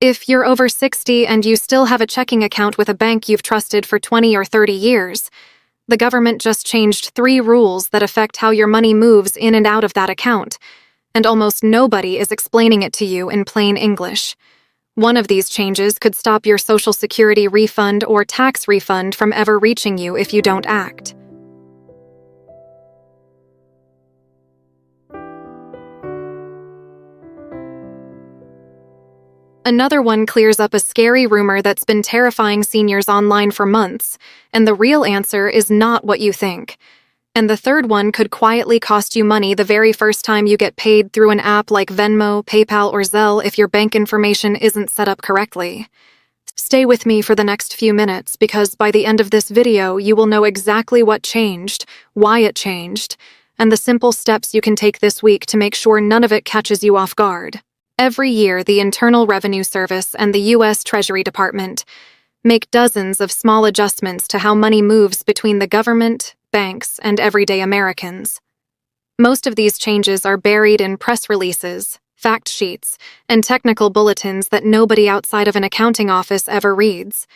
If you're over 60 and you still have a checking account with a bank you've trusted for 20 or 30 years, the government just changed 3 rules that affect how your money moves in and out of that account, and almost nobody is explaining it to you in plain English. One of these changes could stop your Social Security refund or tax refund from ever reaching you if you don't act. Another one clears up a scary rumor that's been terrifying seniors online for months, and the real answer is not what you think. And the third one could quietly cost you money the very first time you get paid through an app like Venmo, PayPal, or Zelle if your bank information isn't set up correctly. Stay with me for the next few minutes because by the end of this video you will know exactly what changed, why it changed, and the simple steps you can take this week to make sure none of it catches you off guard. Every year, the Internal Revenue Service and the U.S. Treasury Department make dozens of small adjustments to how money moves between the government, banks, and everyday Americans. Most of these changes are buried in press releases, fact sheets, and technical bulletins that nobody outside of an accounting office ever reads.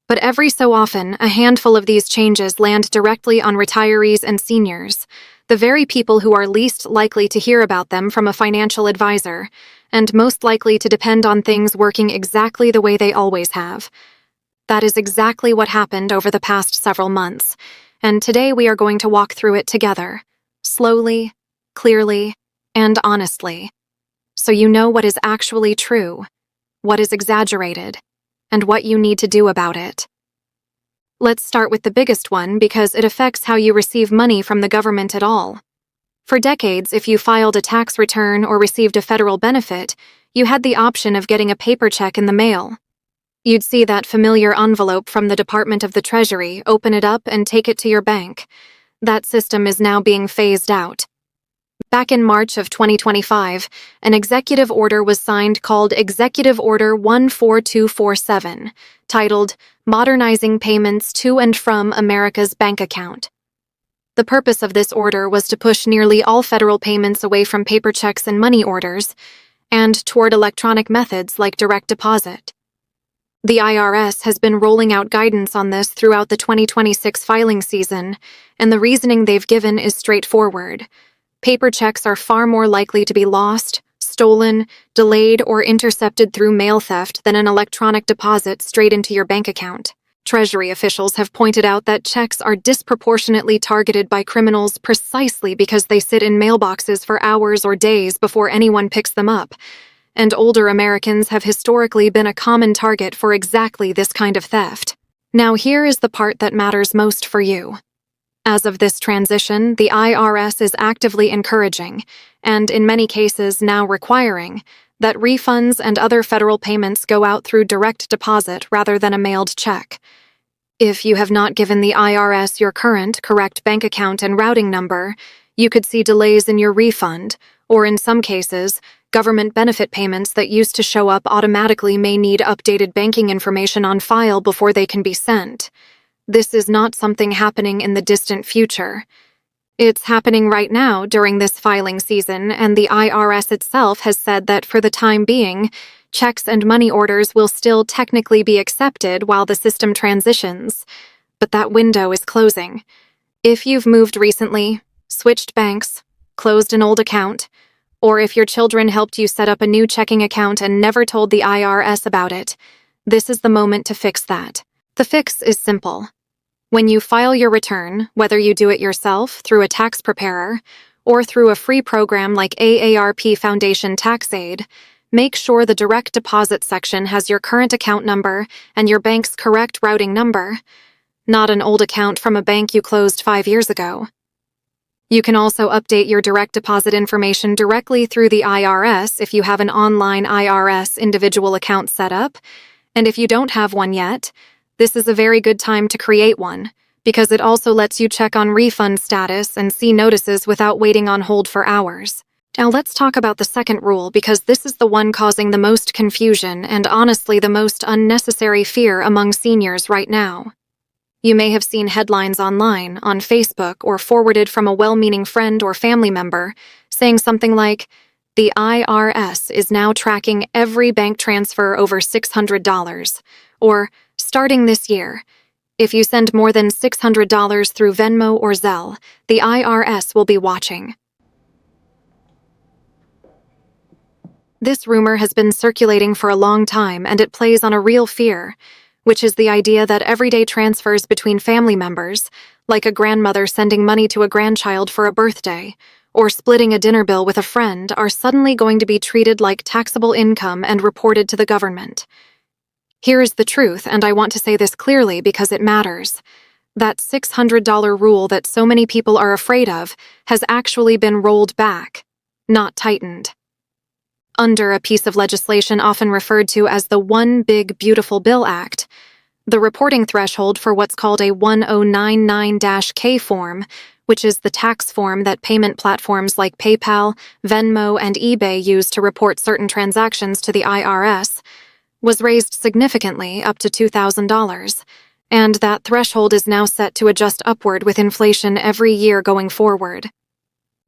But every so often, a handful of these changes land directly on retirees and seniors, the very people who are least likely to hear about them from a financial advisor, and most likely to depend on things working exactly the way they always have. That is exactly what happened over the past several months, and today we are going to walk through it together, slowly, clearly, and honestly, so you know what is actually true, what is exaggerated, and what you need to do about it. Let's start with the biggest one because it affects how you receive money from the government at all. For decades, if you filed a tax return or received a federal benefit, you had the option of getting a paper check in the mail. You'd see that familiar envelope from the Department of the Treasury, open it up, and take it to your bank. That system is now being phased out. Back in March of 2025, an executive order was signed called Executive Order 14247, titled Modernizing Payments to and from America's Bank Account. The purpose of this order was to push nearly all federal payments away from paper checks and money orders, and toward electronic methods like direct deposit. The IRS has been rolling out guidance on this throughout the 2026 filing season, and the reasoning they've given is straightforward. Paper checks are far more likely to be lost, stolen, delayed, or intercepted through mail theft than an electronic deposit straight into your bank account. Treasury officials have pointed out that checks are disproportionately targeted by criminals precisely because they sit in mailboxes for hours or days before anyone picks them up, and older Americans have historically been a common target for exactly this kind of theft. Now here is the part that matters most for you. As of this transition, the IRS is actively encouraging, and in many cases now requiring, that refunds and other federal payments go out through direct deposit rather than a mailed check. If you have not given the IRS your current, correct bank account and routing number, you could see delays in your refund, or in some cases, government benefit payments that used to show up automatically may need updated banking information on file before they can be sent. This is not something happening in the distant future. It's happening right now during this filing season, and the IRS itself has said that for the time being, checks and money orders will still technically be accepted while the system transitions. But that window is closing. If you've moved recently, switched banks, closed an old account, or if your children helped you set up a new checking account and never told the IRS about it, this is the moment to fix that. The fix is simple. When you file your return, whether you do it yourself through a tax preparer or through a free program like AARP Foundation Tax Aid, make sure the direct deposit section has your current account number and your bank's correct routing number, not an old account from a bank you closed 5 years ago. You can also update your direct deposit information directly through the IRS if you have an online IRS individual account set up, and if you don't have one yet, this is a very good time to create one, because it also lets you check on refund status and see notices without waiting on hold for hours. Now let's talk about the second rule because this is the one causing the most confusion and honestly the most unnecessary fear among seniors right now. You may have seen headlines online, on Facebook, or forwarded from a well-meaning friend or family member saying something like, The IRS is now tracking every bank transfer over $600, or, starting this year, if you send more than $600 through Venmo or Zelle, the IRS will be watching. This rumor has been circulating for a long time, and it plays on a real fear, which is the idea that everyday transfers between family members, like a grandmother sending money to a grandchild for a birthday, or splitting a dinner bill with a friend, are suddenly going to be treated like taxable income and reported to the government. Here is the truth, and I want to say this clearly because it matters. That $600 rule that so many people are afraid of has actually been rolled back, not tightened. Under a piece of legislation often referred to as the One Big Beautiful Bill Act, the reporting threshold for what's called a 1099-K form, which is the tax form that payment platforms like PayPal, Venmo, and eBay use to report certain transactions to the IRS, was raised significantly up to $2,000, and that threshold is now set to adjust upward with inflation every year going forward.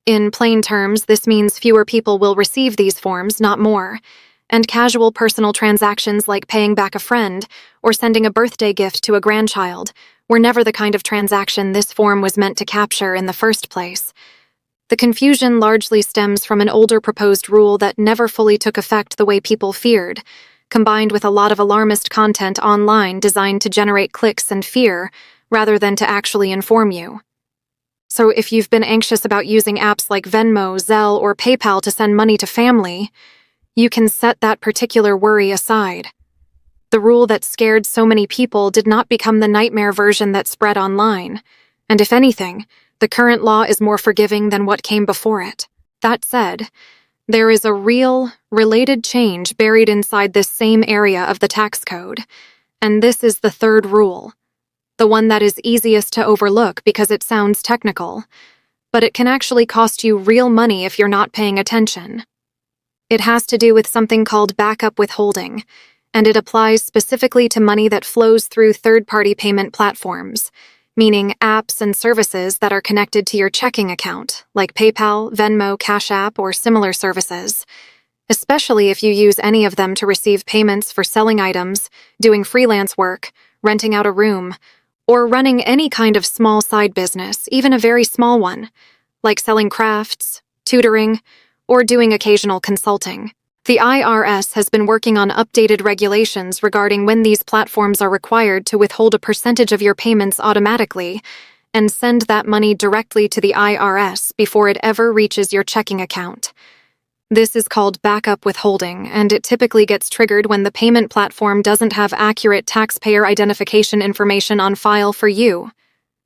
In plain terms, this means fewer people will receive these forms, not more, and casual personal transactions like paying back a friend or sending a birthday gift to a grandchild were never the kind of transaction this form was meant to capture in the first place. The confusion largely stems from an older proposed rule that never fully took effect the way people feared, combined with a lot of alarmist content online designed to generate clicks and fear rather than to actually inform you. So if you've been anxious about using apps like Venmo, Zelle, or PayPal to send money to family, you can set that particular worry aside. The rule that scared so many people did not become the nightmare version that spread online, and if anything, the current law is more forgiving than what came before it. That said, there is a real, related change buried inside this same area of the tax code, and this is the third rule, the one that is easiest to overlook because it sounds technical, but it can actually cost you real money if you're not paying attention. It has to do with something called backup withholding, and it applies specifically to money that flows through third-party payment platforms, meaning apps and services that are connected to your checking account, like PayPal, Venmo, Cash App, or similar services, especially if you use any of them to receive payments for selling items, doing freelance work, renting out a room, or running any kind of small side business, even a very small one, like selling crafts, tutoring, or doing occasional consulting. The IRS has been working on updated regulations regarding when these platforms are required to withhold a percentage of your payments automatically and send that money directly to the IRS before it ever reaches your checking account. This is called backup withholding, and it typically gets triggered when the payment platform doesn't have accurate taxpayer identification information on file for you,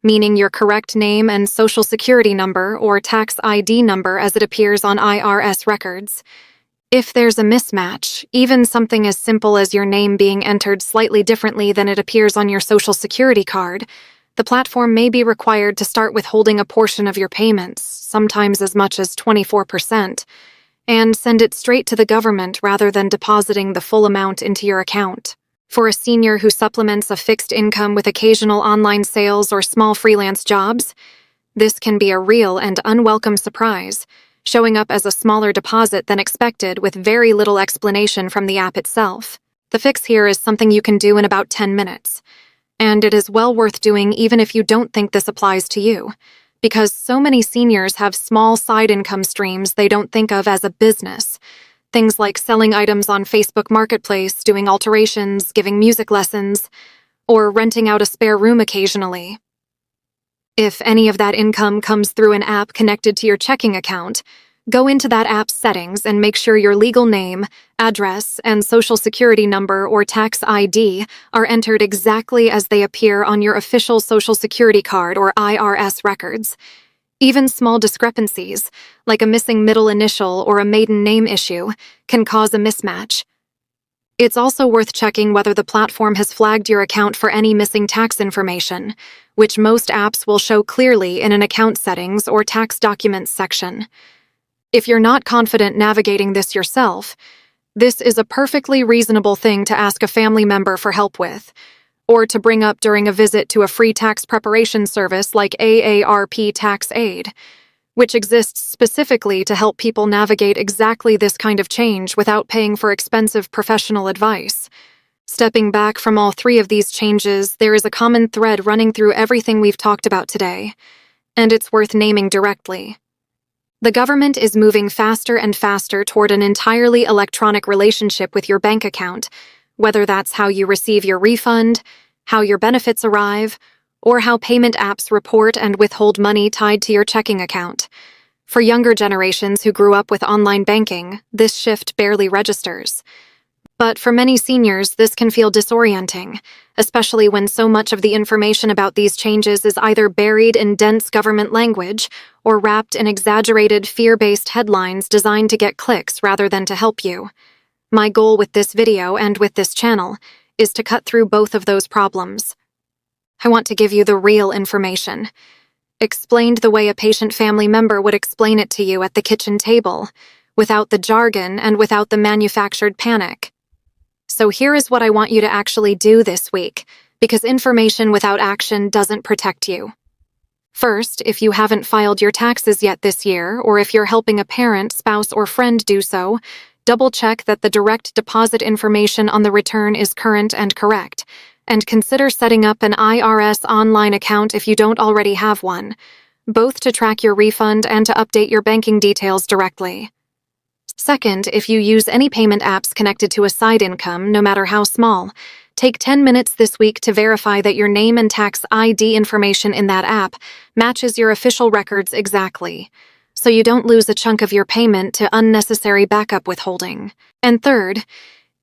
meaning your correct name and social security number or tax ID number as it appears on IRS records. If there's a mismatch, even something as simple as your name being entered slightly differently than it appears on your social security card, the platform may be required to start withholding a portion of your payments, sometimes as much as 24%, and send it straight to the government rather than depositing the full amount into your account. For a senior who supplements a fixed income with occasional online sales or small freelance jobs, this can be a real and unwelcome surprise, showing up as a smaller deposit than expected with very little explanation from the app itself. The fix here is something you can do in about 10 minutes, and it is well worth doing even if you don't think this applies to you, because so many seniors have small side income streams they don't think of as a business. Things like selling items on Facebook Marketplace, doing alterations, giving music lessons, or renting out a spare room occasionally. If any of that income comes through an app connected to your checking account, go into that app's settings and make sure your legal name, address, and social security number or tax ID are entered exactly as they appear on your official social security card or IRS records. Even small discrepancies, like a missing middle initial or a maiden name issue, can cause a mismatch. It's also worth checking whether the platform has flagged your account for any missing tax information, which most apps will show clearly in an account settings or tax documents section. If you're not confident navigating this yourself, this is a perfectly reasonable thing to ask a family member for help with, or to bring up during a visit to a free tax preparation service like AARP Tax Aid, which exists specifically to help people navigate exactly this kind of change without paying for expensive professional advice. Stepping back from all three of these changes, there is a common thread running through everything we've talked about today, and it's worth naming directly. The government is moving faster and faster toward an entirely electronic relationship with your bank account, whether that's how you receive your refund, how your benefits arrive, or how payment apps report and withhold money tied to your checking account. For younger generations who grew up with online banking, this shift barely registers. But for many seniors, this can feel disorienting, especially when so much of the information about these changes is either buried in dense government language or wrapped in exaggerated, fear-based headlines designed to get clicks rather than to help you. My goal with this video and with this channel is to cut through both of those problems. I want to give you the real information, explained the way a patient family member would explain it to you at the kitchen table, without the jargon and without the manufactured panic. So here is what I want you to actually do this week, because information without action doesn't protect you. First, if you haven't filed your taxes yet this year, or if you're helping a parent, spouse, or friend do so, double-check that the direct deposit information on the return is current and correct, and consider setting up an IRS online account if you don't already have one, both to track your refund and to update your banking details directly. Second, if you use any payment apps connected to a side income, no matter how small, take 10 minutes this week to verify that your name and tax ID information in that app matches your official records exactly, so you don't lose a chunk of your payment to unnecessary backup withholding. And third,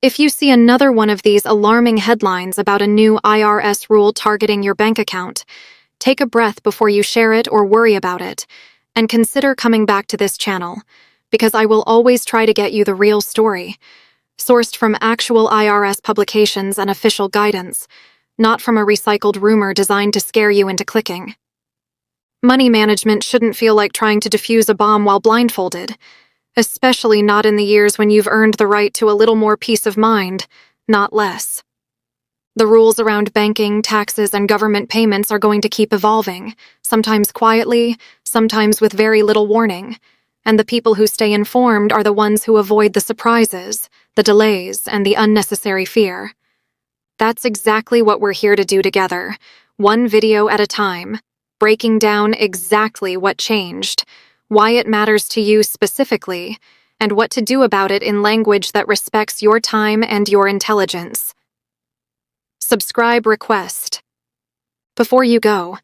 if you see another one of these alarming headlines about a new IRS rule targeting your bank account, take a breath before you share it or worry about it, and consider coming back to this channel, because I will always try to get you the real story, sourced from actual IRS publications and official guidance, not from a recycled rumor designed to scare you into clicking. Money management shouldn't feel like trying to defuse a bomb while blindfolded, especially not in the years when you've earned the right to a little more peace of mind, not less. The rules around banking, taxes, and government payments are going to keep evolving, sometimes quietly, sometimes with very little warning, and the people who stay informed are the ones who avoid the surprises, the delays, and the unnecessary fear. That's exactly what we're here to do together, one video at a time, breaking down exactly what changed, why it matters to you specifically, and what to do about it in language that respects your time and your intelligence. Subscribe request. Before you go,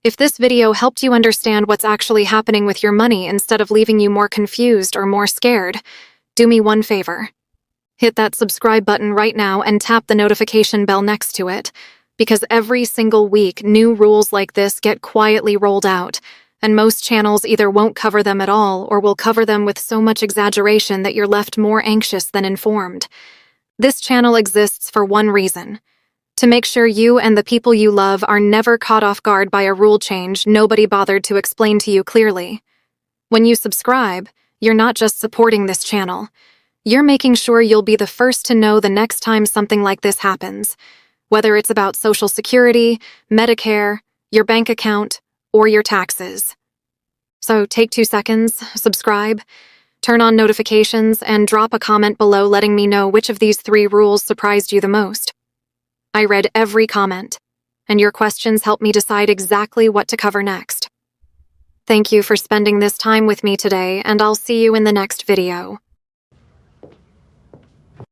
if this video helped you understand what's actually happening with your money instead of leaving you more confused or more scared, do me one favor. Hit that subscribe button right now and tap the notification bell next to it, because every single week new rules like this get quietly rolled out, and most channels either won't cover them at all or will cover them with so much exaggeration that you're left more anxious than informed. This channel exists for one reason: to make sure you and the people you love are never caught off guard by a rule change nobody bothered to explain to you clearly. When you subscribe, you're not just supporting this channel. You're making sure you'll be the first to know the next time something like this happens, whether it's about Social Security, Medicare, your bank account, or your taxes. So take 2 seconds, subscribe, turn on notifications, and drop a comment below letting me know which of these 3 rules surprised you the most. I read every comment, and your questions help me decide exactly what to cover next. Thank you for spending this time with me today, and I'll see you in the next video.